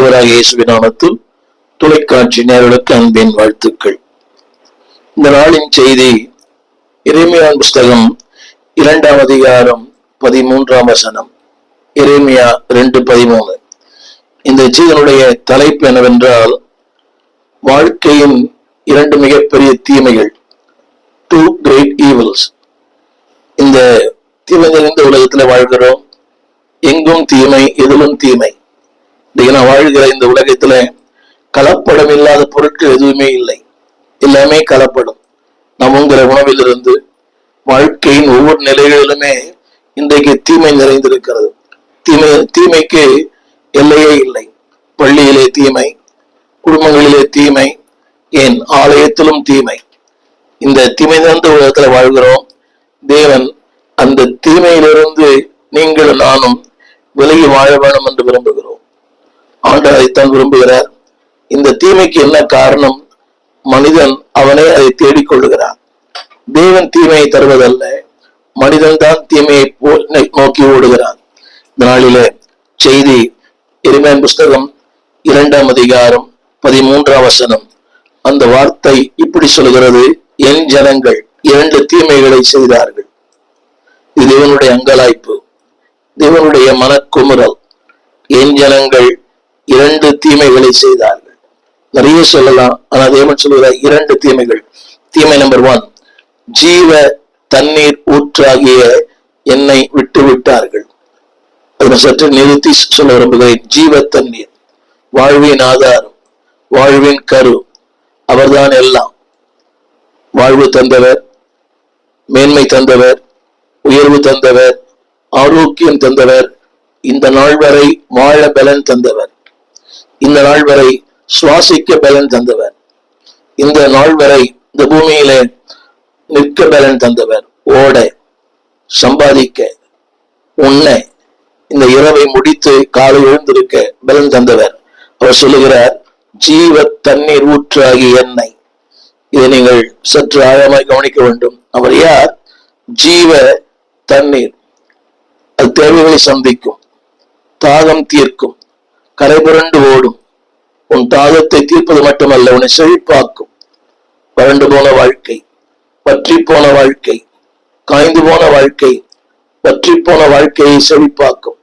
ஆண்டவராகிய இயேசுவின் நாமத்தில் தொலைக்காட்சி நேயர்களுக்கு அன்பின் வாழ்த்துக்கள். இந்த நாளின் செய்தி எரேமியா புஸ்தகம் 2ஆம் அதிகாரம் 13ஆம் வசனம். எரேமியா 2:13. இந்த செய்தியினுடைய தலைப்பு என்னவென்றால், வாழ்க்கையின் 2 மிகப்பெரிய தீமைகள், 2 great evils. இந்த தீமை நிறைந்த உலகத்தில் வாழ்கிறோம். எங்கும் தீமை, எதிலும் தீமை. நான் வாழ்கிற இந்த உலகத்துல கலப்படம் இல்லாத பொருட்கள் எதுவுமே இல்லை, எல்லாமே கலப்படம். நாம் உங்கிற உணவிலிருந்து வாழ்க்கையின் ஒவ்வொரு நிலைகளிலுமே இன்றைக்கு தீமை நிறைந்திருக்கிறது. தீமைக்கு எல்லையே இல்லை. பள்ளியிலே தீமை, குடும்பங்களிலே தீமை, ஏன் ஆலயத்திலும் தீமை. இந்த தீமை நிறைந்த உலகத்துல வாழ்கிறோம். தேவன் அந்த தீமையிலிருந்து நீங்களும் நானும் விலகி வாழ வேணும் என்று விரும்புகிறோம். ஆண்டவர் அதைத்தான் விரும்புகிறார். இந்த தீமைக்கு என்ன காரணம்? மனிதன் அவனே அதை தேடிக்கொள்ளுகிறான். தேவன் தீமையை தருவதல்ல, மனிதன் தான் தீமையை நோக்கி ஓடுகிறான். இந்த நாளிலே செய்தி எரேமியா புஸ்தகம் 2ஆம் அதிகாரம் 13ஆம் வசனம். அந்த வார்த்தை இப்படி சொல்கிறது: என் ஜனங்கள் 2 தீமைகளை செய்தார்கள். இது தேவனுடைய அங்கலாய்ப்பு, தேவனுடைய மனக்குமுறல். என் ஜனங்கள் 2 தீமைகளை செய்தார்கள். நிறைய சொல்லலாம், ஆனா தேவன் சொல்கிறார் 2 தீமைகள். தீமை நம்பர் 1, ஜீவ தண்ணீர் ஊற்றாகிய என்னை விட்டு விட்டார்கள். அதை சற்று நிறுத்தி சொல்ல விரும்புகிறேன். ஜீவ தண்ணீர், வாழ்வின் ஆதாரம், வாழ்வின் கரு, அவர்தான் எல்லாம். வாழ்வு தந்தவர், மேன்மை தந்தவர், உயர்வு தந்தவர், ஆரோக்கியம் தந்தவர், இந்த நாள் வரை வாழ பலன் தந்தவர், இந்த நாள் வரை சுவாசிக்க பலன் தந்தவர், இந்த நாள் வரை இந்த பூமியில நிற்க பலன் தந்தவர், ஓட, சம்பாதிக்க, உண்ண, இந்த இரவை முடித்து காலை எழுந்திருக்க பலன் தந்தவர். அவர் சொல்லுகிறார், ஜீவ தண்ணீர் ஊற்றாகி எண்ணெய். இதை நீங்கள் சற்று ஆழமாய் கவனிக்க வேண்டும். அவர் யார்? ஜீவ தண்ணீர். அது தேவைகளை சந்திக்கும், தாகம் தீர்க்கும், கரைபுரண்டு ஓடும். உன் தாகத்தை தீர்ப்பது மட்டுமல்ல, உன்னை செழிப்பாக்கும். வறண்டு போன வாழ்க்கை, வற்றி போன வாழ்க்கை, காய்ந்து போன வாழ்க்கை, வற்றி போன வாழ்க்கையை செழிப்பாக்கும்.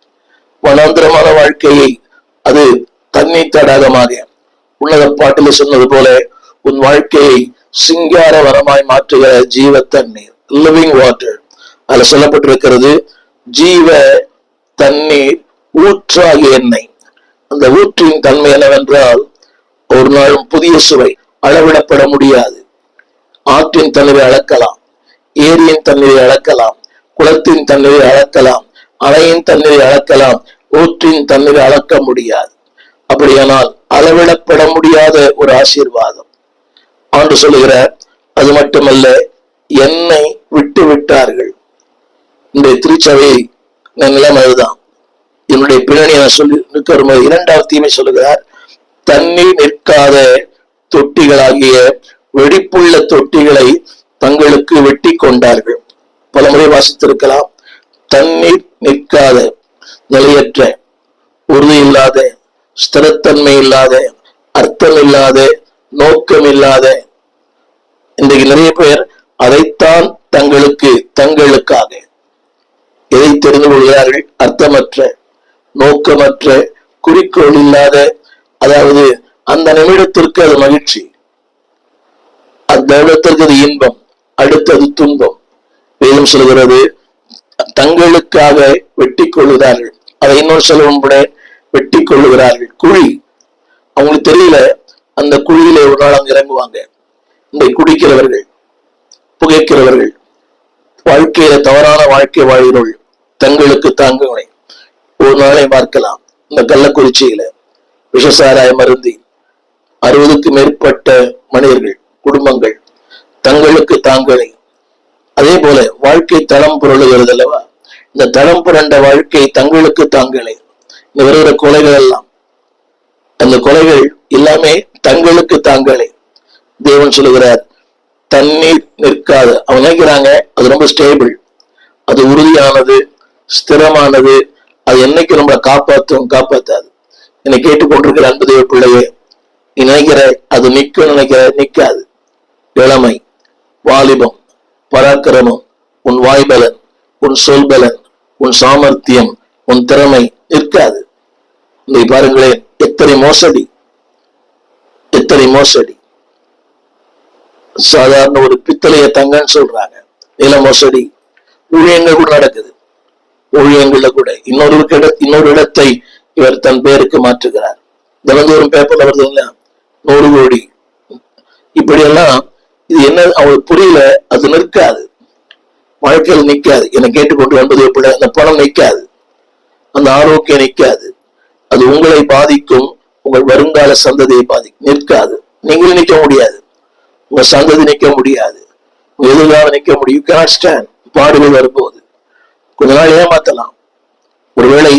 வனாந்திரமான வாழ்க்கையை அது தண்ணீர் தடாகமாக, உன்னத பாட்டில் சொன்னது போல, உன் வாழ்க்கையை சிங்கார வரமாய் மாற்றுகிற ஜீவ தண்ணீர், லிவிங் வாட்டர். அதுல சொல்லப்பட்டிருக்கிறது, ஜீவ தண்ணீர் ஊற்றாகிய எண்ணெய். அந்த ஊற்றின் தன்மை என்னவென்றால், ஒரு நாளும் புதிய சுவை, அளவிடப்பட முடியாது. ஆற்றின் தண்ணீரை அளக்கலாம், ஏரியின் தண்ணீரை அளக்கலாம், குளத்தின் தண்ணீரை அளக்கலாம், அணையின் தண்ணீரை அளக்கலாம், ஊற்றின் தண்ணீரை அளக்க முடியாது. அப்படியானால் அளவிடப்பட முடியாத ஒரு ஆசீர்வாதம் ஆண்டு சொல்லுகிறார். அது மட்டுமல்ல, என்னை விட்டு விட்டார்கள். இந்த திருச்சபை நிலைமை அதுதான். என்னுடைய பின்னணி சொல்லி நிற்க வரும்போது 2வது தீமை சொல்லுகிறார், தண்ணீர் நிற்காத தொட்டிகளாகிய வெடிப்புள்ள தொட்டிகளை தங்களுக்கு வெட்டி கொண்டார்கள். பல முறை வாசித்திருக்கலாம். தண்ணீர் நிற்காத, நிலையற்ற, உறுதி இல்லாத, ஸ்திரத்தன்மை இல்லாத, அர்த்தம் இல்லாத, நோக்கம் இல்லாத. இன்றைக்கு நிறைய பேர் அதைத்தான் தங்களுக்காக எதை தெரிந்து கொள்கிறார்கள்? அர்த்தமற்ற, நோக்கமற்ற, குறிக்கோள் இல்லாத. அதாவது அந்த நிமிடத்திற்கு அது மகிழ்ச்சி, அந்த நிமிடத்திற்கு அது இன்பம், அடுத்தது துன்பம். வேதம் சொல்கிறது, தங்களுக்காக வெட்டி கொள்ளுகிறார்கள். அதை இன்னொரு சொல்லவும் கூட வெட்டி கொள்ளுகிறார்கள். குழி, அவங்களுக்கு தெரியல, அந்த குழியிலே ஒரு நாள் அங்க இறங்குவாங்க. இந்த குடிக்கிறவர்கள், புகைக்கிறவர்கள், வாழ்க்கையில தவறான வாழ்க்கை வாழ்கிறவர்கள், தங்களுக்கு தாங்கவனை ஒரு நாளை பார்க்கலாம். இந்த கள்ளக்குறிச்சியில விஷசாராய மருந்தி 60க்கும் மேற்பட்ட மனிதர்கள், குடும்பங்கள் தங்களுக்கு தாங்களே. அதே போல வாழ்க்கை தளம் புரளுகிறது அல்லவா? இந்த தளம் புரண்ட வாழ்க்கை தங்களுக்கு தாங்களே. இந்த வருகிற கொலைகள் எல்லாம், அந்த கொலைகள் எல்லாமே தங்களுக்கு தாங்களே. தேவன் சொல்லுகிறார், தண்ணீர் நிற்காத. அவங்க நினைக்கிறாங்க அது ரொம்ப ஸ்டேபிள், அது உறுதியானது, ஸ்திரமானது, அது என்னைக்கு நம்மளை காப்பாத்தாது. என்னை கேட்டுக்கொண்டிருக்கிற அன்பு தேவ பிள்ளையே, நீ நினைக்கிற அது நிற்கும், நினைக்கிற நிற்காது. இளமை, வாலிபம், பராக்கிரமம், உன் வாய்பலன், உன் சொல்பலன், உன் சாமர்த்தியம், உன் திறமை நிற்காது. இதை பாருங்களேன், எத்தனை மோசடி, எத்தனை மோசடி. சாதாரண ஒரு பித்தளைய தங்கன்னு சொல்றாங்க, நில மோசடி. ஊழியங்கள் கூட நடக்குது. ஊழியங்கள்ல கூட இன்னொரு இடத்தை இவர் தன் பேருக்கு மாற்றுகிறார். தினந்தோறும் பேப்பர்ல வருது, 100 கோடி இப்படியெல்லாம். இது என்ன அவங்களுக்கு புரியல. அது நிற்காது, வாழ்க்கையில் நிற்காது. என்னை கேட்டுக்கொண்டு என்பது எப்படி, அந்த பணம் நிற்காது, அந்த ஆரோக்கியம் நிற்காது. அது உங்களை பாதிக்கும், உங்கள் வருங்கால சந்ததியை பாதிக்கும். நிற்காது. நீங்களும் நிற்க முடியாது, உங்க சந்ததி நிற்க முடியாது, உங்க எதிர்காலம் நிற்க முடியும். You cannot stand. பாடுகள் வரும்போது கொஞ்ச நாள் ஏமாத்தலாம். ஒருவேளை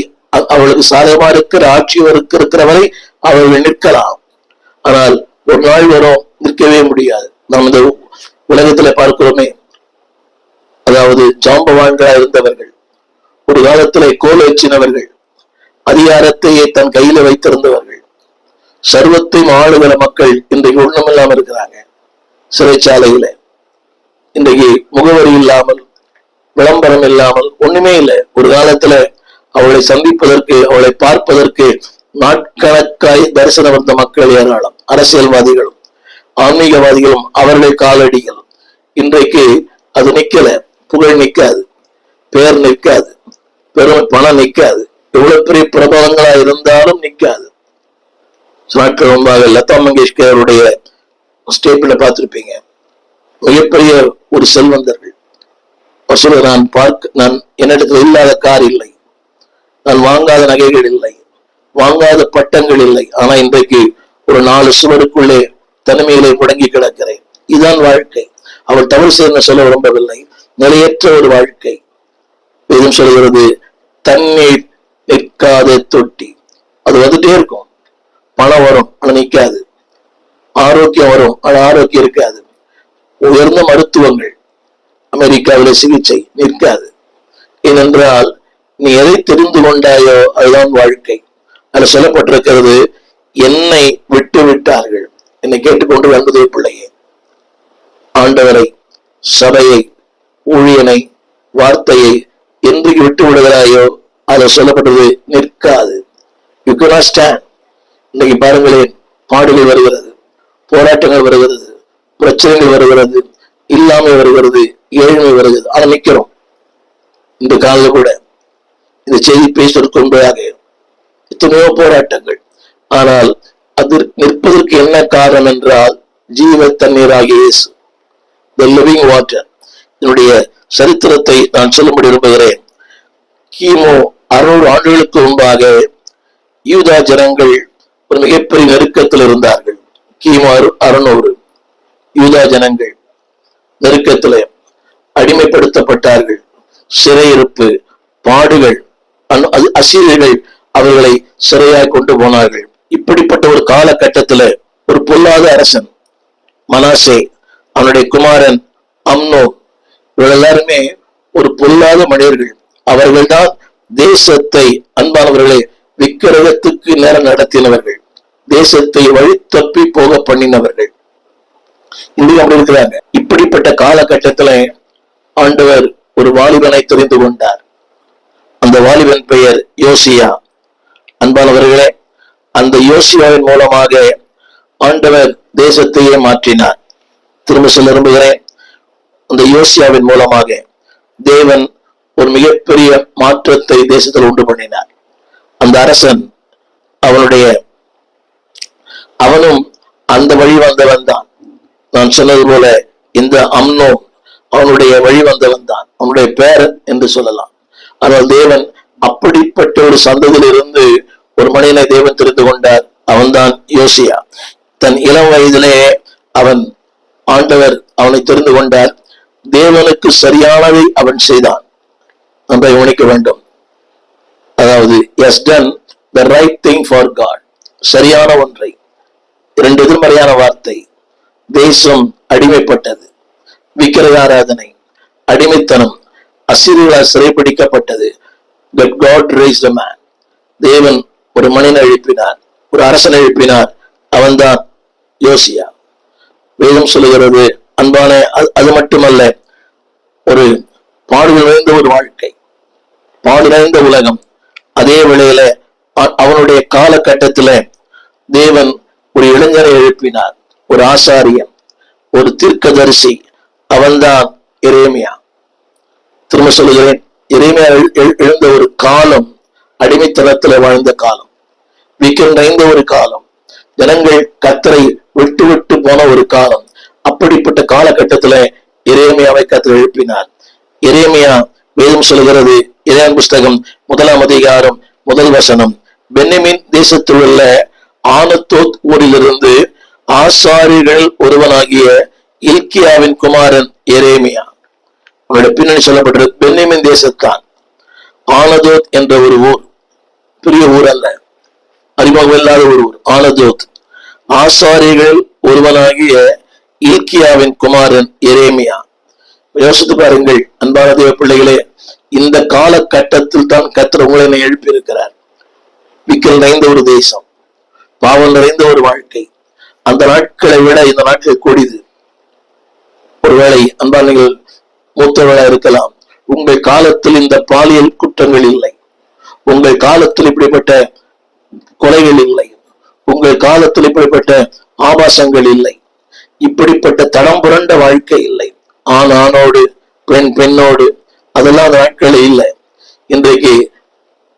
அவளுக்கு சாதகமா இருக்கிற ஆட்சி இருக்கிறவரை அவர்கள் நிற்கலாம். ஆனால் ஒரு நாள் வரும், நிற்கவே முடியாது. நாம் இந்த உலகத்துல பார்க்கிறோமே, அதாவது ஜாம்பவான்களா இருந்தவர்கள், ஒரு காலத்துல கோல் வச்சினவர்கள், அதிகாரத்தையே தன் கையில வைத்திருந்தவர்கள், சர்வத்தையும் ஆளுகிற மக்கள் இன்றைக்கு ஒண்ணுமில்லாம இருக்கிறாங்க. சிறைச்சாலையில இன்றைக்கு முகவரி இல்லாமல், விளம்பரம் இல்லாமல், ஒண்ணுமே இல்லை. ஒரு காலத்துல அவளை சந்திப்பதற்கு, அவளை பார்ப்பதற்கு நாட்கணக்காய் தரிசனம் வந்த மக்கள் ஏராளம். அரசியல்வாதிகளும் ஆன்மீகவாதிகளும் அவர்கள் காலடிகள். இன்றைக்கு அது நிக்கல. புகழ் நிற்காது, பேர் நிற்காது, பெரும் பணம் நிற்காது, எவ்வளவு பெரிய பிரபலங்களா இருந்தாலும் நிற்காது. நாட்கள் முன்பாக லதா மங்கேஷ்கருடைய ஸ்டேட்ல பார்த்திருப்பீங்க. மிகப்பெரிய ஒரு செல்வந்தர்கள். நான் என்னிடத்தில் இல்லாத கார் இல்லை, நான் வாங்காத நகைகள் இல்லை, வாங்காத பட்டங்கள் இல்லை. ஆனா இன்றைக்கு ஒரு 4 சுவருக்குள்ளே தனிமையிலே முடங்கி கிடக்கிறேன். இதுதான் வாழ்க்கை. அவள் தவறு செய்ய சொல்ல விரும்பவில்லை. நிலையற்ற ஒரு வாழ்க்கை. வேதம் சொல்கிறது, தண்ணீர் நிற்காத தொட்டி. அது வந்துட்டே இருக்கும். பணம் வரும், ஆனா நிற்காது. ஆரோக்கியம் வரும், ஆனா ஆரோக்கியம் இருக்காது. உயர்ந்த மருத்துவங்கள், அமெரிக்காவில சிகிச்சை நிற்காது. ஏனென்றால் நீ எதை தெரிந்து கொண்டாயோ அதுதான் வாழ்க்கை. அதில் சொல்லப்பட்டிருக்கிறது, என்னை விட்டு விட்டார்கள். என்னை கேட்டுக்கொண்டு வந்ததே பிள்ளையே, ஆண்டவரை, சபையை, ஊழியனை, வார்த்தையை என்றைக்கு விட்டு விடுகிறாயோ அதை சொல்லப்பட்டது நிற்காது. You cannot stand. இன்னைக்கு பாருங்களேன், பாடுகள் வருகிறது, போராட்டங்கள் வருகிறது, பிரச்சனைகள் வருகிறது, இல்லாமை வருகிறது, ஏழ்மை வருகிறது. ஆனா நிக்கிறோம். இந்த காலையில் கூட இந்த செய்தி பேசுவதற்கு முன்பதாக எத்தனையோ போராட்டங்கள். ஆனால் அது நிற்பதற்கு என்ன காரணம் என்றால், ஜீவ தண்ணீராகிய இயேசு, the living water. என்னுடைய சரித்திரத்தை நான் சொல்லும்படி விரும்புகிறேன். கிமு 600 ஆண்டுகளுக்கு முன்பாக யூதா ஜனங்கள் ஒரு மிகப்பெரிய நெருக்கத்தில் இருந்தார்கள். கிமு 600 யூதா ஜனங்கள் நெருக்கத்தில் அடிமைப்படுத்தப்பட்டார்கள். சிறையிருப்பு, பாடுகள், அசீரியர்கள் அவர்களை சிறையாய் கொண்டு போனார்கள். இப்படிப்பட்ட ஒரு காலகட்டத்துல ஒரு பொல்லாத அரசன் மனாசே, அவனுடைய குமாரன் அம்னோ, இவர்கள் எல்லாருமே ஒரு பொல்லாத மனிதர்கள். அவர்கள்தான் தேசத்தை, அன்பானவர்களை, விக்கிரகத்துக்கு நேரம் நடத்தினவர்கள், தேசத்தை வழி தப்பி போக பண்ணினவர்கள். இன்னும் அப்படி இருக்கிறாங்க. இப்படிப்பட்ட காலகட்டத்துல ஆண்டவர் ஒரு வாலிபனை தெரிந்து கொண்டார். அந்த வாலிபன் பெயர் யோசியா. அன்பானவர்களே, அந்த யோசியாவின் மூலமாக ஆண்டவர் தேசத்தையே மாற்றினார். திரும்ப சொல்ல விரும்புகிறேன், அந்த யோசியாவின் மூலமாக தேவன் ஒரு மிகப்பெரிய மாற்றத்தை தேசத்தில் உண்டு பண்ணினார். அந்த அரசன் அவனும் அந்த வழி வந்தவன் தான். நான் சொன்னது போல இந்த அம்னோ அவனுடைய வழி வந்தவன் தான், அவனுடைய பேரன் என்று சொல்லலாம். ஆனால் தேவன் அப்படிப்பட்ட ஒரு சந்ததியிலிருந்து ஒரு மனிதனை தேவன் தெரிந்து கொண்டார். அவன்தான் யோசியா. தன் இளம் வயதிலே ஆண்டவர் அவனை தெரிந்து கொண்டார். தேவனுக்கு சரியானதை அவன் செய்தான். நம்ம கவனிக்க வேண்டும். அதாவது has done the right thing for God. சரியான ஒன்றை. 2 எதிர்மறையான வார்த்தை. தேசம் அடிமைப்பட்டது, விக்கிரக ஆராதனை, அடிமைத்தனம், அசீரியர்களால் சிறைப்பிடிக்கப்பட்டது. But God raised a man. தேவன் ஒரு மனிதனை எழுப்பினார், ஒரு அரசனை எழுப்பினார். அவன்தான் யோசியா. வேதம் சொல்லுகிறது அன்பான, அது மட்டுமல்ல, ஒரு பாடுகள் நிறைந்த ஒரு வாழ்க்கை, பாடு நிறைந்த உலகம். அதே வேளையில அவனுடைய காலகட்டத்தில தேவன் ஒரு இளைஞரை எழுப்பினார், ஒரு ஆசாரியன், ஒரு தீர்க்கதரிசி. அவன்தான் எரேமியா. திரும்ப சொல்லுகிறேன், எரேமியா எழுந்த ஒரு காலம் அடிமைத்தனத்துல வாழ்ந்த காலம், வீக்கம் நிறைந்த ஒரு காலம், ஜனங்கள் கர்த்தரை விட்டு விட்டு போன ஒரு காலம். அப்படிப்பட்ட காலகட்டத்துல எரேமியாவை கர்த்தர் எழுப்பினார். எரேமியா, வேதம் சொல்லுகிறது, எரேமியா புஸ்தகம் 1ஆம் அதிகாரம் 1 வசனம், பென்யமீன் தேசத்தில் உள்ள ஆனத்தோத் ஊரிலிருந்து ஆசாரியர்கள் ஒருவனாகிய இல்க்கியாவின் குமாரன் எரேமியா. அவனுடைய பின்னணி சொல்லப்பட்டிருக்கு, பென்யமீன் தேசத்தான். ஆனதோத் என்ற ஒரு ஊர், பெரிய ஊர் அல்ல, அறிமுகம் இல்லாத ஒரு ஊர் ஆனதோத். ஆசாரியர்கள் ஒருவனாகிய இல்க்கியாவின் குமாரன் எரேமியா. யோசித்து பாருங்கள் அன்பான தேவ பிள்ளைகளே, இந்த காலகட்டத்தில் தான் கர்த்தர் உங்களை எழுப்பி இருக்கிறார். விக்கல் நிறைந்த ஒரு தேசம், பாவம் நிறைந்த ஒரு வாழ்க்கை. அந்த நாட்களை விட இந்த நாட்கள் கூடியது. ஒருவேளை அன்பான நீங்கள் மூத்தவர்களா இருக்கலாம், உங்கள் காலத்தில் இந்த பாலியல் குற்றங்கள் இல்லை, உங்கள் காலத்தில் இப்படிப்பட்ட கொலைகள் இல்லை, உங்கள் காலத்தில் இப்படிப்பட்ட ஆபாசங்கள் இல்லை, இப்படிப்பட்ட தடம் புரண்ட வாழ்க்கை இல்லை. ஆண் ஆணோடு, பெண் பெண்ணோடு, அதெல்லாம் அந்த நாட்களே இல்லை. இன்றைக்கு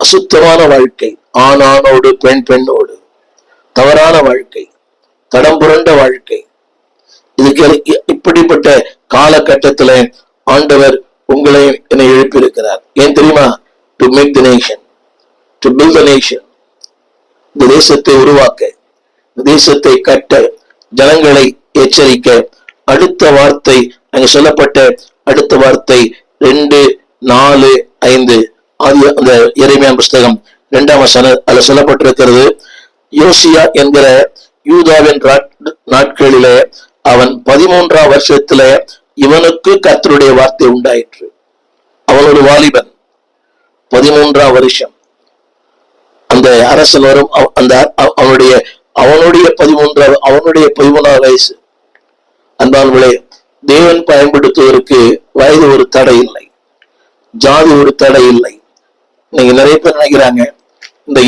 அசுத்தமான வாழ்க்கை, ஆண் ஆணோடு, பெண் பெண்ணோடு, தவறான வாழ்க்கை, தடம் புரண்ட வாழ்க்கை. இதுக்கு இப்படிப்பட்ட காலகட்டத்துல ஆண்டவர் உங்களை என்னை எழுப்பியிருக்கிறார். ஏன் தெரியுமா? To make the nation, to build the nation. இந்த தேசத்தை உருவாக்க, இந்த தேசத்தை கட்ட, ஜனங்களை எச்சரிக்க. அடுத்த வார்த்தை அங்க சொல்லப்பட்ட அடுத்த வார்த்தை 2:4-5 அந்த எரேமியா புஸ்தகம் 2ஆம் வசனம் அதுல சொல்லப்பட்டிருக்கிறது. யோசியா என்கிற யூதாவின் நாட்களிலே அவன் 13ஆம் வருஷத்துல இவனுக்கு கர்த்தருடைய வார்த்தை உண்டாயிற்று. அவன் ஒரு வாலிபன், 13ஆம் வருஷம். அந்த அரசன் வரும், அந்த அவனுடைய 13ஆம் வயசு. அன்பானவர்களே, தேவன் பயன்படுத்துவதற்கு வயது ஒரு தடை இல்லை, ஜாதி ஒரு தடை இல்லை. நீங்க நிறைய பேர் நினைக்கிறாங்க இந்த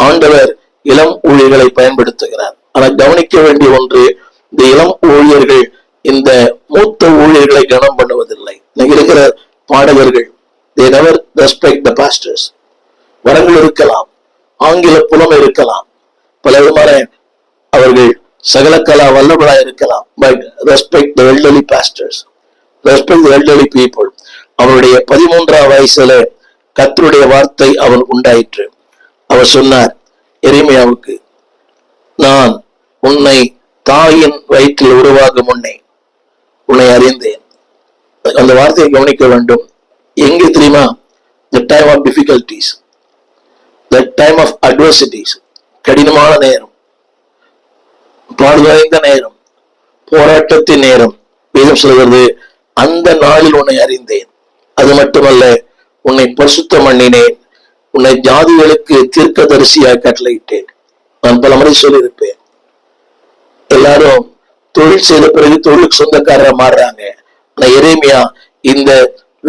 ஆண்டவர் இளம் ஊழியர்களை பயன்படுத்துகிறார். ஆனா கவனிக்க வேண்டிய ஒன்று, இந்த இளம் ஊழியர்கள் இந்த மூத்த ஊழியர்களை கனம் பண்ணுவதில்லை. இன்னைக்கு இருக்கிற பாடகர்கள் they never respect the pastors. வரங்கள் இருக்கலாம், ஆங்கில புலமை இருக்கலாம், பல விதமான அவர்கள் சகலகலா வல்லவர்களாக இருக்கலாம். But respect the elderly pastors, respect the elderly people. அவருடைய 13ஆம் வயசுல கர்த்தருடைய வார்த்தை அவன் உண்டாயிற்று. அவர் சொன்னார் எரேமியாவுக்கு, நான் உன்னை தாயின் வயிற்றில் உருவாகும் முன்னே உன்னை அறிந்தேன். அந்த வார்த்தையை கவனிக்க வேண்டும். எங்கே தெரியுமா? the time of difficulties, the time of adversities, கடினமான நேரம், பாடுவாய்ந்த நேரம், போராட்டத்தின் நேரம். வேதம் சொல்கிறது, அந்த நாளில் உன்னை அறிந்தேன். அது மட்டுமல்ல, உன்னை பரிசுத்தம் பண்ணினேன், உன்னை ஜாதிகளுக்கு தீர்க்கதரிசியாக கட்டளையிட்டேன். நான் பல முறை சொல்லியிருப்பேன், எல்லாரும் தொழில் செய்த பிறகு தொழிலுக்கு சொந்தக்காரரா மாறுறாங்க. ஆனா எரேமியா இந்த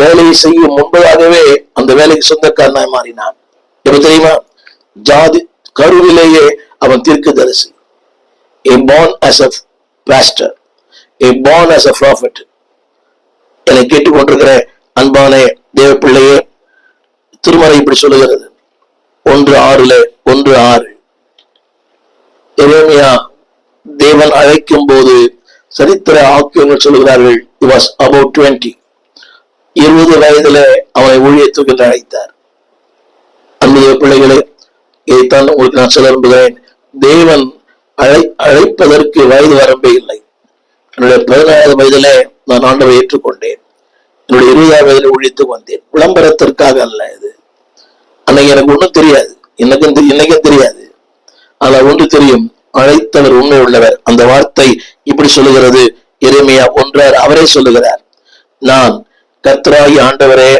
வேலையை செய்யும் முன்பதாகவே அந்த வேலைக்கு சொந்தக்காரனாய் மாறினான். எப்ப தெரியுமா? ஜாதி கருவிலேயே அவன் தீர்க்கதரிசி. A born as a pastor, a born as a prophet. என்னை கேட்டுக்கொண்டிருக்கிற அன்பான தேவ பிள்ளையே, திருமறை இப்படி சொல்லுகிறது, 1:6 எரேமியா தேவன் அழைக்கும் போது சரித்திர ஆக்கியங்கள் சொல்லுகிறார்கள், he was about 20 வயதுல அவனை ஊழியத்துக்கு அழைத்தார். அன்பு பிள்ளைகளே, இதைத்தான் உங்களுக்கு நான் சொல்ல விரும்புகிறேன். தேவன் அழைப்பதற்கு வயது வரம்பே இல்லை. என்னுடைய 14வது வயதிலே நான் ஆண்டவரை ஏற்றுக்கொண்டேன். என்னுடைய 20வது வயதில் ஊழியத்துக்கு வந்தேன். விளம்பரத்திற்காக அல்ல. இது அன்னைக்கு எனக்கு ஒன்றும் தெரியாது, இன்னைக்கும் தெரியாது. ஆனா ஒன்று தெரியும், அழைத்தவர் உண்மை உள்ளவர். அந்த வார்த்தை இப்படி சொல்லுகிறது. எரேமியா 1:6 அவரே சொல்லுகிறார், நான் கர்த்தராகிய ஆண்டவரே,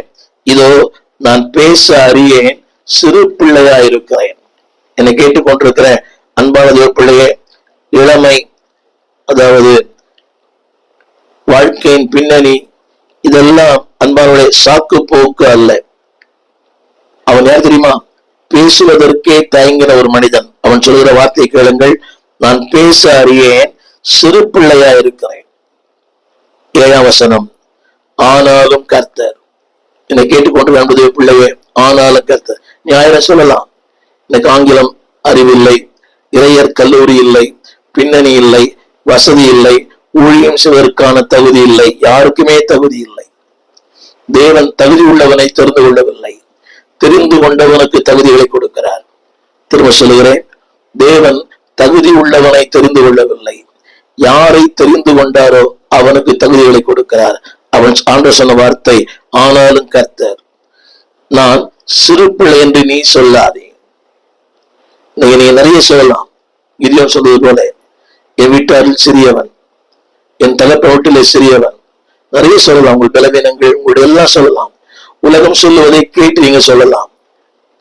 இதோ நான் பேச அறியேன், சிறு பிள்ளையா இருக்கிறேன். என்னை கேட்டுக்கொண்டிருக்கிற அன்பான தேவ பிள்ளையே, இளமை, அதாவது வாழ்க்கையின் பின்னணி, இதெல்லாம் அன்பானுடைய சாக்கு போக்கு அல்ல. அவன் யார் தெரியுமா? பேசுவதற்கே தயங்கின ஒரு மனிதன். அவன் சொல்கிற வார்த்தையை கேளுங்கள். நான் பேச அறியேன், சிறு பிள்ளையா இருக்கிறேன். 7ஆம் வசனம். ஆனாலும் கர்த்தர். என்னை கேட்டுக்கொண்டு அன்பு தேவ பிள்ளையே, ஆனாலும் கர்த்தர். நீ 1000 சொல்லலாம். எனக்கு ஆங்கிலம் அறிவில்லை, இளையர் கல்லூரி இல்லை, பின்னணி இல்லை, வசதி இல்லை, ஊழியம் செய்வதற்கான தகுதி இல்லை, யாருக்குமே தகுதி இல்லை. தேவன் தகுதி உள்ளவனை தெரிந்து கொள்ளவில்லை, தெரிந்து கொண்டவனுக்கு தகுதிகளை கொடுக்கிறார். திரும்ப சொல்லுகிறேன், தேவன் தகுதி உள்ளவனை தெரிந்து கொள்ளவில்லை, யாரை தெரிந்து கொண்டாரோ அவனுக்கு தகுதிகளை கொடுக்கிறார். அவன் ஆண்டவர் சொன்ன வார்த்தை, ஆனாலும் கர்த்தர். நான் சிறு பிள்ளை என்று நீ சொல்லாதே. நீ நிறைய சொல்லலாம். கிதியோன் சொல்வது போல, என் வீட்டாரில் சிறியவன், என் தகப்ப வீட்டிலே சிறியவன், நிறைய சொல்லலாம். உங்கள் பலவீனங்கள் உங்களுடைய எல்லாம் சொல்லலாம். உலகம் சொல்லுவதை கேட்டு நீங்க சொல்லலாம்.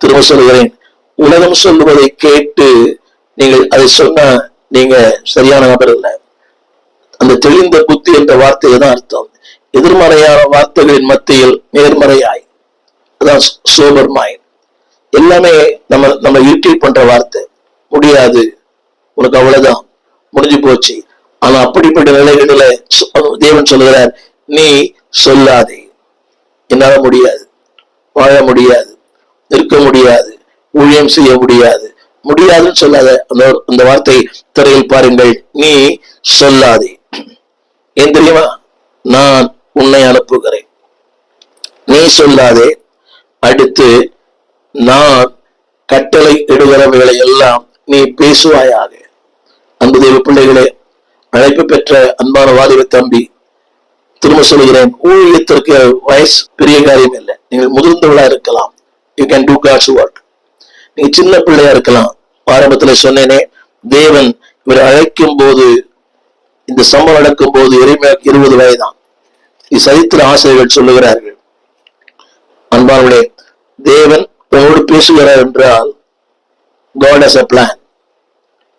திரும்ப சொல்லுகிறேன், உலகம் சொல்லுவதை கேட்டு நீங்கள் அதை சொன்ன நீங்க சரியான நபர் இல்லை. அந்த தெளிந்த புத்தி என்ற வார்த்தையை தான் அர்த்தம். எதிர்மறையான வார்த்தைகளின் மத்தியில் நேர்மறையாய், அதான் சோபர் மைண்ட். எல்லாமே நம்ம இரிட்டேட் பண்ற வார்த்தை. முடியாது, உனக்கு அவ்வளவுதான், முடிஞ்சு போச்சு. ஆனா அப்படிப்பட்ட நிலைகளில தேவன் சொல்லுகிறார், நீ சொல்லாதே. என்னால முடியாது, வாழ முடியாது, நிற்க முடியாது, ஊழியம் செய்ய முடியாது, முடியாதுன்னு சொல்லாத. அந்த வார்த்தை திரையில் பாருங்கள். நீ சொல்லாதே. ஏன் தெரியுமா? நான் உன்னை அனுப்புகிறேன். நீ சொல்லாதே. அடுத்து, நான் கட்டளை இடுகிறவைகளை எல்லாம் நீ பேசுவாயாக. அன்பு தேவ பிள்ளைகளே, அழைப்பு பெற்ற அன்பான வாலிப தம்பி, திரும்ப சொல்கிறேன், ஊழியத்திற்கு வயசு பெரிய காரியம் இல்லை. நீங்கள் முதிர்ந்தவளா இருக்கலாம். You can do God's work. நீங்க சின்ன பிள்ளையா இருக்கலாம். ஆரம்பத்துல சொன்னேனே, தேவன் இவர் அழைக்கும் போது, இந்த சம்பவம் நடக்கும் போது எளிமையாக 20 வயதான். சரித்திர ஆசிரியர்கள் சொல்லுகிறார்கள், அன்பானவர்களே, தேவன் உங்களோடு பேசுகிறார் என்றால், God has a plan,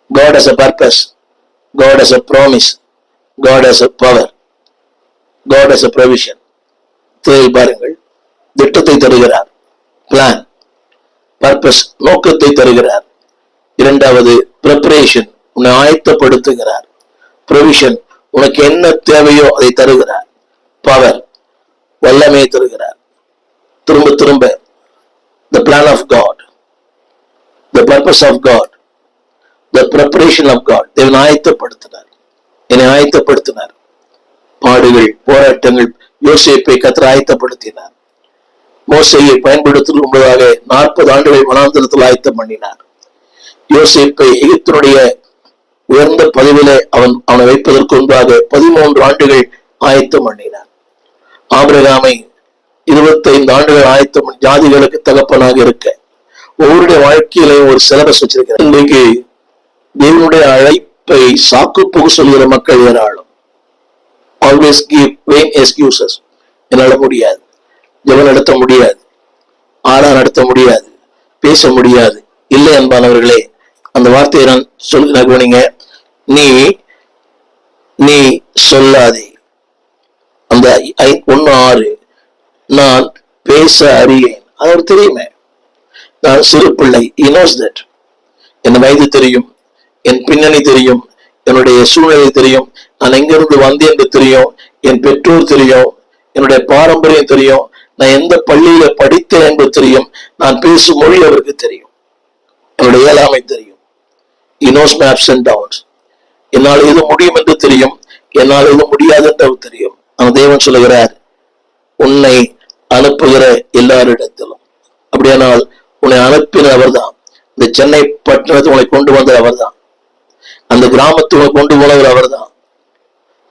God has a purpose, God has a promise, God has a power, God has a provision. பாருங்கள், திட்டத்தை தருகிறார், பிளான், பர்பஸ், நோக்கத்தை தருகிறார். இரண்டாவது, preparation, உன்னை ஆயத்தப்படுத்துகிறார். ப்ரொவிஷன், உனக்கு என்ன தேவையோ அதை தருகிறார். பவர், வல்லமை தருகிறார். திரும்ப திரும்ப the plan of God, the purpose of God, the preparation of God. தேவன் ஆயத்தப்படுத்தினார், என்னை ஆயத்தப்படுத்தினார். பாடுகள், போராட்டங்கள், யோசேப்பை கர்த்தர் ஆயத்தப்படுத்தினார். மோசேயை பயன்படுத்தும் முன்பதாக 40 ஆண்டுகள் வனாந்தரத்தில் ஆயத்தம் பண்ணினார். யோசேப்பை எகிப்தினுடைய உயர்ந்த பதவியிலே அவனை வைப்பதற்கு முன்பாக 13 ஆண்டுகள் ஆயத்தம் பண்ணினார். ஆபிரகாமை 25 ஆண்டுகள் ஆயத்தம், ஜாதிகளுக்கு தகப்பனாக இருக்க. ஒவ்வொருடைய வாழ்க்கையிலையும் ஒரு சிலபஸ் வச்சிருக்கிறார். இன்றைக்கு தேவனுடைய அழைப்பை சாக்கு போக்கு சொல்கிற மக்கள் ஏராளம். Always give vain excuses. என்னால முடியாது, ஜெபம் நடத்த முடியாது, ஆடா நடத்த முடியாது, பேச முடியாது. இல்லை அன்பானவர்களே, அந்த வார்த்தையை நான் சொல்லுங்க, நீ சொல்லாதே. அந்த 1:6, நான் பேச அறியேன். அது தெரியுமே, நான் சிறு பிள்ளை. He knows that. என் வயது தெரியும், என் பின்னணி தெரியும், என்னுடைய சூழ்நிலை தெரியும், நான் எங்கிருந்து வந்தேன் என்று தெரியும், என் பெற்றோர் தெரியும், என்னுடைய பாரம்பரியம் தெரியும், நான் எந்த பள்ளியில படித்தேன் என்பது தெரியும், நான் பேசும் மொழி அவருக்கு தெரியும், என்னுடைய இயலாமை தெரியும். He knows my ups and downs. என்னால் எது முடியும் என்று தெரியும், என்னால் எது முடியாது என்று தெரியும். அந்த தேவன் சொல்லுகிறார், உன்னை அனுப்புகிற எல்லாரிடத்திலும். அப்படியானால் உன்னை அனுப்பின அவர் தான். இந்த சென்னை பட்டணத்தை உன்னை கொண்டு வந்தது அவர் தான். அந்த கிராமத்தை உன்னை கொண்டு போனவர் அவர் தான்.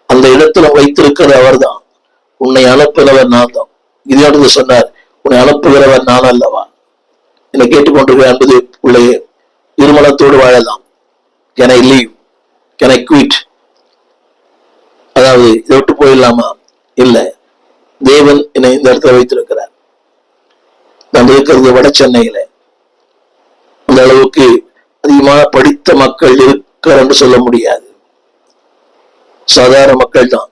அந்த இடத்துல வைத்திருக்கிறது அவர் தான். உன்னை அனுப்பினவர் நான் தான். இதோடு சொன்னார், உன்னை அனுப்புகிறவர் நான் அல்லவா. என்னை கேட்டுக்கொண்டிருக்கிற அன்பது உள்ளே, இருமனத்தோடு வாழலாம். Can I leave? Can I quit? அதாவது இதை விட்டு போயிடலாமா? இல்ல, தேவன் என்னை இந்த இடத்துல வைத்திருக்கிறார். நான் இருக்கிறது வட சென்னையில. அந்த அளவுக்கு மக்கள் இருக்கிறார் என்று சொல்ல முடியாது. சாதாரண மக்கள் தான்.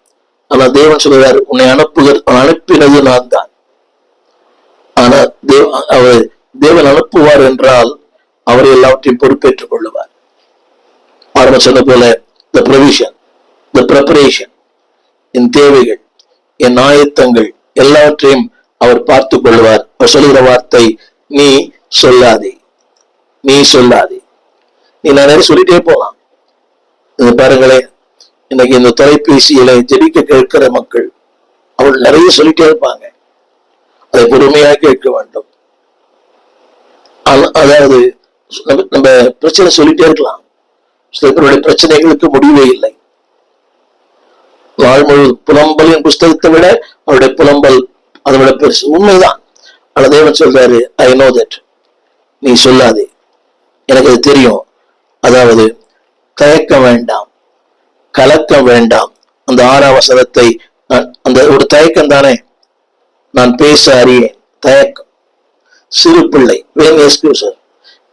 ஆனா தேவன் சொல்றாரு, உன்னை அனுப்பினது நான் தான். ஆனா தேவன் அனுப்புவார் என்றால் அவர் எல்லாவற்றையும் பொறுப்பேற்றுக் கொள்ளுவார். ஆரம்ப சொன்ன போல the provision, the preparation, என் தேவைகள், என் ஆயத்தங்கள் எல்லாவற்றையும் அவர் பார்த்துக் கொள்வார். அவர் சொல்லுகிற வார்த்தை, நீ சொல்லாதே, நீ சொல்லாதே. நீ நிறைய சொல்லிட்டே போலாம். பாருங்களேன், இன்னைக்கு இந்த தொலைபேசியில ஜெபிக்க கேட்கிற மக்கள் அவள் நிறைய சொல்லிட்டே இருப்பாங்க. அதை பொறுமையாக கேட்க வேண்டும். அதாவது நம்ம பிரச்சனை சொல்லிட்டே இருக்கலாம். சில பேருடைய பிரச்சனைகளுக்கு முடிவே இல்லை. நாள் முழுவதும் புலம்பலின் புஸ்தகத்தை விட அவருடைய புலம்பல் அதை விட பெருசு. உண்மைதான். ஆனா தேவன் சொல்றாரு, ஐ நோ தட், நீ சொல்லாதே, எனக்கு அது தெரியும். அதாவது தயக்க வேண்டாம், கலக்கம் வேண்டாம். அந்த 6ஆம் வசனத்தை அந்த ஒரு தயக்கம் தானே, நான் பேச அறியேன், தயக்கம். சிறு பிள்ளை,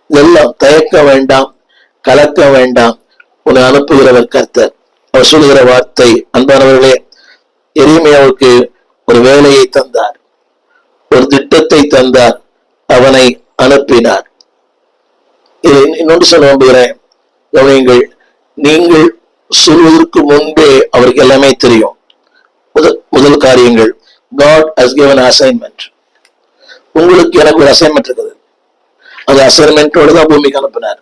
இதெல்லாம் தயக்க வேண்டாம், கலக்க வேண்டாம், உன்னை அனுப்புகிறவர் கர்த்தர். அவர் சொல்லுகிற வார்த்தை, அன்பானவர்களே, எரேமியாவுக்கு ஒரு வேலையை தந்தார், ஒரு திட்டத்தை தந்தார், அவனை அனுப்பினார். இன்னொன்று சொல்ல விரும்புகிறேன், கவனியுங்கள். நீங்கள் சொல்வதற்கு முன்பே அவருக்கு எல்லாமே தெரியும். முதல் காரியங்கள், God has given assignment. உங்களுக்கு எனக்கு ஒரு அசைன்மெண்ட் இருக்குது. அந்த அசைன்மெண்டோடு தான் பூமிக்கு அனுப்பினார்.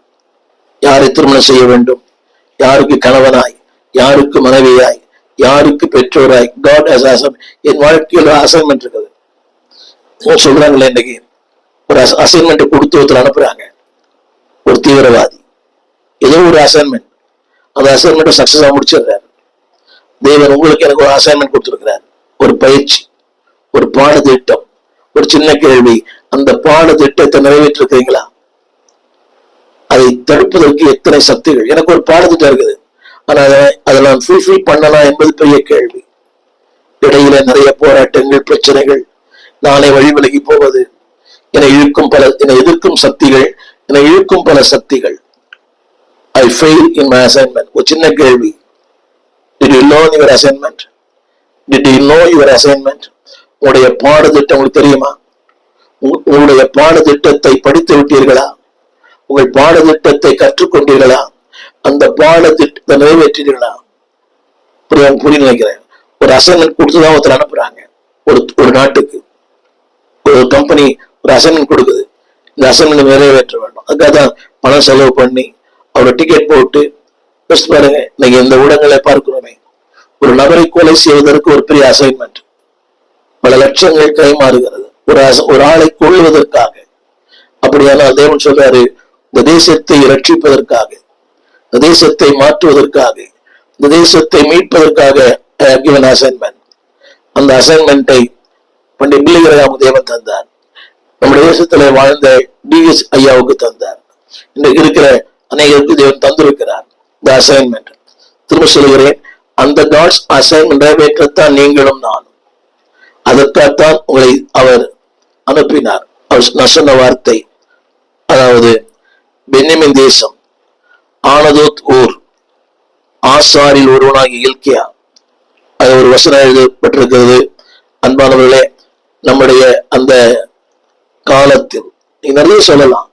யாரை திருமணம் செய்ய வேண்டும், யாருக்கு கணவனாய், யாருக்கு மனைவியாய், யாருக்கு பெற்றோராய், God has assignment. என் வாழ்க்கையில் அசைன்மெண்ட் இருக்குது. சொல்றாங்களே, இன்னைக்கு ஒரு அசைன்மெண்ட் கொடுத்து ஒருத்தர் அனுப்புறாங்க, ஒரு தீவிரவாதி, ஏதோ ஒரு அசைன்மெண்ட். அந்த அசைன்மெண்ட் சக்சஸா முடிச்சிடுறாரு. தேவன் உங்களுக்கு எனக்கு ஒரு அசைன்மெண்ட் கொடுத்திருக்கிறார், ஒரு பயிற்சி, ஒரு பாடத்திட்டம், ஒரு சின்ன கேள்வி. அந்த பாடத்திட்டத்தை நிறைவேற்றிருக்கிறீங்களா? அதை தடுப்பதற்கு எத்தனை சக்திகள். எனக்கு ஒரு பாடத்திட்டம் இருக்குது, ஆனா அதை நான் ஃபுல்ஃபில் பண்ணலாம் என்பது பெரிய கேள்வி. இடையில நிறைய போராட்டங்கள், பிரச்சனைகள், நானே வழி விலகி போவது, என்னை எதிர்க்கும் சக்திகள், என்னை இழுக்கும் பல சக்திகள். I fail in my assignment. ஒரு சின்ன கேள்வி, did you learn your assignment? Did you know your assignment? உங்களுடைய பாடத்திட்டம் உங்களுக்கு தெரியுமா? உங்களுடைய பாடத்திட்டத்தை படித்து விட்டீர்களா? உங்கள் பாடத்திட்டத்தை கற்றுக்கொண்டீர்களா? அந்த பாடத்திட்டத்தை நிறைவேற்றீர்களா? புரிய நினைக்கிறேன். ஒரு அசைன்மெண்ட் கொடுத்துதான் ஒருத்தர் அனுப்புறாங்க. ஒரு நாட்டுக்கு ஒரு கம்பெனி ஒரு அசைன்மெண்ட் கொடுக்குது, இந்த அசைன்மெண்ட் நிறைவேற்ற வேண்டும். அதுக்காக தான் பணம் செலவு பண்ணி அவரோட டிக்கெட் போட்டு பாருங்க. இன்னைக்கு இந்த ஊடகங்களை பார்க்கிறோமே, ஒரு நபரை கொலை செய்வதற்கு ஒரு பெரிய அசைன்மெண்ட், பல லட்சங்கள் கைமாறுகிறது ஒரு ஆளை கொள்வதற்காக. அப்படியானால் தேவன் சொல்றாரு, இந்த தேசத்தை ரட்சிப்பதற்காக, இந்த தேசத்தை மாற்றுவதற்காக, இந்த தேசத்தை மீட்பதற்காக அசைன்மெண்ட். அந்த அசைன்மெண்டை பண்டிட் பில்லி கிரஹாமுக்கு தேவன் தந்தார். நம்முடைய தேசத்துல வாழ்ந்த டிஎஸ் ஐயாவுக்கு தந்தார். இன்றைக்கு இருக்கிற அநேகருக்கு தேவன் தந்திருக்கிறார் இந்த அசைன்மெண்ட். திரும்ப சொல்கிறேன், அந்த காட்ஸ் அசைன்மெண்ட் நிறைவேற்றத்தான் நீங்களும் நானும். அதற்காகத்தான் உங்களை அவர் அனுப்பினார். அவர் சொன்ன வார்த்தை, அதாவது பென்யமின் தேசம், ஆனதோத் ஊர், ஆசாரில் ஒருவனாகிய இல்கியா, அது ஒரு வசனம் எழுதப்பட்டிருக்கிறது. அன்பானவர்களே, நம்முடைய அந்த காலத்தில் நீ நிறைய சொல்லலாம்,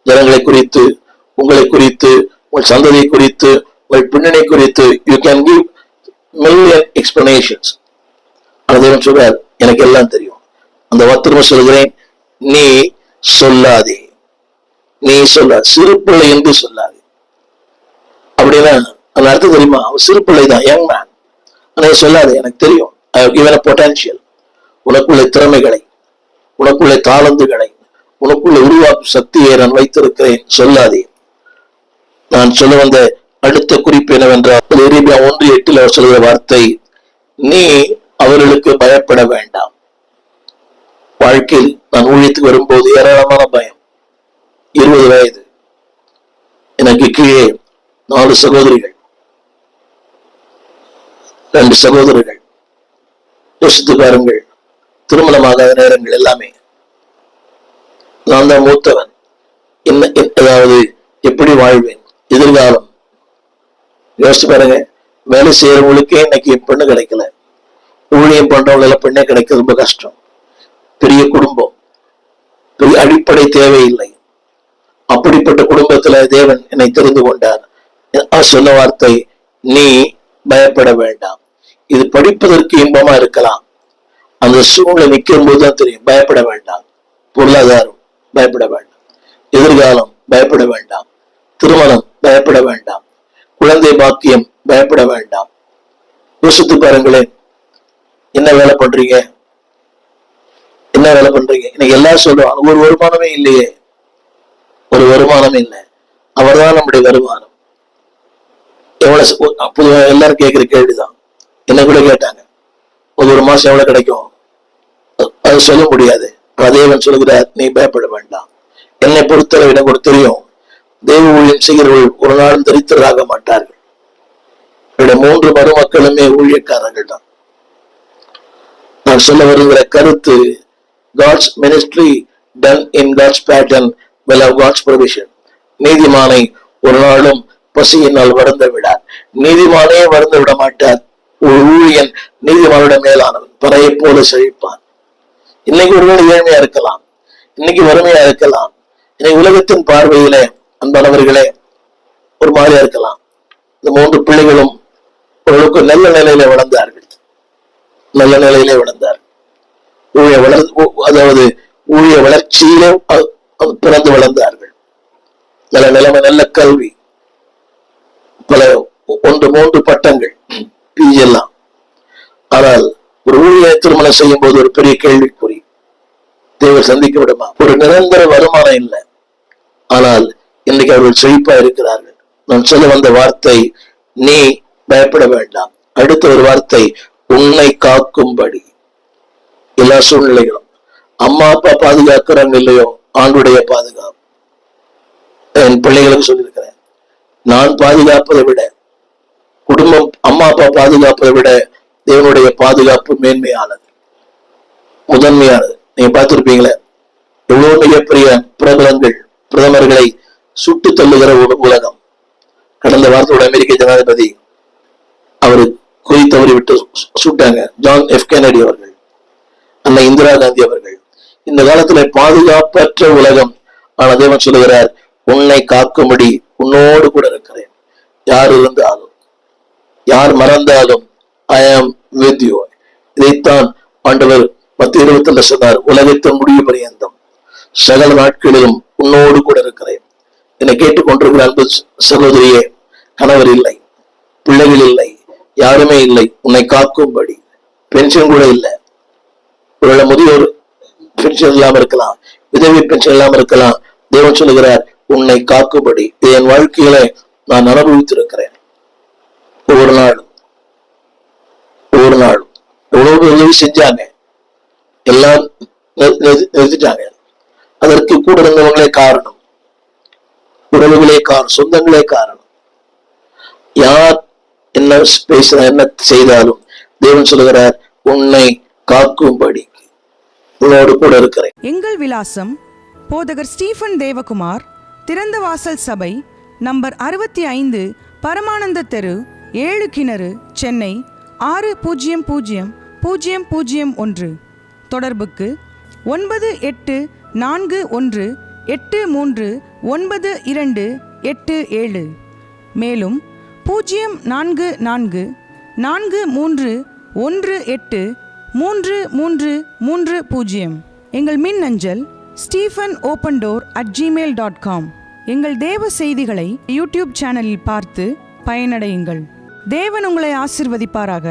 ஜனங்களை குறித்து, உங்களை குறித்து, உங்கள் சந்ததியை குறித்து, உங்கள் பின்னணி குறித்து. You can give million explanations. தேவன் சொல்றார், எனக்கு எல்லாம் தெரியும். அந்த வார்த்தை சொல்கிறேன், நீ சொல்லாதே, நீ சொல்லாது, சிறு பிள்ளை என்று சொல்லாது. அப்படின்னா அந்த அர்த்தம் தெரியுமா? அவன் சிறு பிள்ளை தான், யங் மேன். ஆனா சொல்லாது, எனக்கு தெரியும், I have given a potential. உனக்குள்ள திறமைகளை, உனக்குள்ள தாளந்துகளை, உனக்குள்ள உருவாக்கும் சக்தியை நான் வைத்திருக்கிறேன், சொல்லாதே. நான் சொல்ல வந்த அடுத்த குறிப்பு என்னவென்றால், எரேமியா 1:8 அவர் சொல்கிற வார்த்தை, நீ அவர்களுக்கு பயப்பட வேண்டாம். வாழ்க்கையில் நான் ஊழியத்துக்கு வரும்போது ஏராளமான பயம். 20 வயது, எனக்கு கீழே 4 சகோதரிகள், 2 சகோதரர்கள். யோசித்து பாருங்கள், திருமணமாகாத நேரங்கள் எல்லாமே. நான் தான் மூத்தவன். அதாவது எப்படி வாழ்வேன்? எதிர்காலம் யோசிச்சு பாருங்க. வேலை செய்யறவங்களுக்கே இன்னைக்கு பெண்ணு கிடைக்கல, ஊழியம் பண்றவங்கள பெண்ணே கிடைக்கிறது ரொம்ப கஷ்டம். பெரிய குடும்பம், பெரிய அடிப்படை தேவையில்லை. அப்படிப்பட்ட குடும்பத்துல தேவன் என்னை தெரிந்து கொண்டார். சொன்ன வார்த்தை, நீ பயப்பட வேண்டாம். இது படிப்பதற்கு இன்பமா இருக்கலாம், அந்த சூழ்நிலை நிற்கும் போதுதான் தெரியும். பயப்பட வேண்டாம். பொருளாதாரம் பயப்பட வேண்டாம், எதிர்காலம் பயப்பட வேண்டாம், திருமணம் பயப்பட வேண்டாம், குழந்தை பாக்கியம் பயப்பட வேண்டாம். யோசித்து பாருங்களேன், என்ன வேலை பண்றீங்க, என்ன வேலை பண்றீங்க? இன்னைக்கு எல்லாரும் சொல்லுவாங்க, ஒரு வருமானமே இல்லையே, ஒரு வருமானமே இல்லை. அவர்தான் நம்முடைய வருமானம். எவ்வளவு பொதுவாக எல்லாரும் கேட்கிற கேள்விதான். என்ன கூட கேட்டாங்க, ஒரு மாசம் எவ்வளவு கிடைக்கும், அது சொல்ல முடியாது. தேவன் சொல்கிறார், நீ பயப்பட வேண்டாம். என்னை பொறுத்தவரை எனக்கு ஒரு தெரியும், தேவ ஊழியம் செய்கிறவர்கள் ஒரு நாளும் தரித்திரராக மாட்டார்கள். என்னுடைய 3 மருமக்களுமே ஊழியக்காரர்கள் தான். நான் சொல்ல வருகிற கருத்து, God's ministry done in God's pattern will have God's provision. நீதிமானை ஒரு நாளும் பசியினால் வருந்த விடார். நீதிமானே வருந்த விட மாட்டார். ஒரு ஊழியன் நீதிமானோட மேலானவன், பறையை போல செழிப்பான். இன்னைக்கு ஒருவேளை ஏழ்மையா இருக்கலாம், இன்னைக்கு வறுமையா இருக்கலாம், இன்னைக்கு உலகத்தின் பார்வையில அன்பானவர்களே ஒரு மாதிரியா இருக்கலாம். இந்த 3 பிள்ளைகளும் ஓரளவுக்கு நல்ல நிலையில வளர்ந்தார்கள், நல்ல நிலையிலே வளர்ந்தார்கள். அதாவது ஊழிய வளர்ச்சியிலே பிறந்து வளர்ந்தார்கள். நல்ல நிலைமை, நல்ல கல்வி, பல 1-3 பட்டங்கள், PG எல்லாம். ஆனால் ஒரு ஊழிய திருமணம் செய்யும் போது ஒரு பெரிய கேள்விக்குறி, தேவன் சந்திக்க விடுமா? ஒரு நிரந்தர வருமானம் இல்லை, ஆனால் இன்னைக்கு அவர்கள் செழிப்பா இருக்கிறார்கள். நான் சொல்ல வந்த வார்த்தை, நீ பயப்பட வேண்டாம். அடுத்த ஒரு வார்த்தை, உன்னை காக்கும்படி. எல்லா சூழ்நிலைகளும் அம்மா அப்பா பாதுகாக்கிறாங்க இல்லையோ, ஆண்டுடைய பாதுகாப்பு. என் பிள்ளைகளுக்கு சொல்லியிருக்கிறேன், நான் பாதுகாப்பதை விட, குடும்பம் அம்மா அப்பா பாதுகாப்பதை விட தேவனுடைய பாதுகாப்பு மேன்மையானது, முதன்மையானது. நீங்க பார்த்திருப்பீங்களே, எவ்வளவு மிகப்பெரிய பிரபலங்கள், பிரதமர்களை சுட்டு தள்ளுகிற உலகம். கடந்த வாரத்தோட அமெரிக்க ஜனாதிபதி அவரு குறி தவறி விட்டு சுட்டாங்க, ஜான் எஃப் கென்னடி அவர்கள், அன்னை இந்திரா காந்தி அவர்கள். இந்த காலத்துல பாதுகாப்பற்ற உலகம். ஆனா தேவன் சொல்லுகிறார், உன்னை காக்கும்படி உன்னோடு கூட இருக்கிறேன். யார் இருந்தாலும், யார் மறந்தாலும், I am with you. இதைத்தான் ஆண்டவர் 10:27 சொன்னார், உலகத்தின் முடிவு பரியந்தம் சகல நாட்களிலும் உன்னோடு கூட இருக்கிறேன். என்னை கேட்டுக்கொண்டிருக்கிற அன்பு சகோதரியே, கணவர் இல்லை, பிள்ளைகள் இல்லை, யாருமே இல்லை, உன்னை காக்கும்படி. பென்ஷன் கூட இல்லை, ஒருவேளை முதியோர் பென்ஷன் இல்லாம இருக்கலாம், விதவை பென்ஷன் இல்லாம இருக்கலாம். தேவன் சொல்லுகிறார், உன்னை காக்கும்படி. என் வாழ்க்கையில நான் அனுபவித்திருக்கிறேன். ஒவ்வொரு நாளும் எவ்வளவு உதவி செஞ்சாங்க, எல்லாம் நிறுத்திட்டாங்க. அதற்கு கூட இருந்தவங்களே காரணம், உறவுகளே காரணம், சொந்தங்களே காரணம். யார் என்ன பேசினா என்ன செய்தாலும் தேவன் சொல்லுகிறார், உன்னை காக்கும்படி உன்னோடு கூட இருக்கிறேன். எங்கள் விலாசம் போதகர் ஸ்டீஃபன் தேவகுமார், திறந்த வாசல் சபை, நம்பர் 65, பரமானந்த தெரு, 7 கிணறு, சென்னை 600001. தொடர்புக்கு 9841839287. மேலும் 04443183330. எங்கள் மின்னஞ்சல் stephenopendor@gmail.com. எங்கள் தேவ செய்திகளை யூடியூப் சேனலில் பார்த்து பயனடையுங்கள். தேவன் உங்களை ஆசீர்வதிப்பாராக.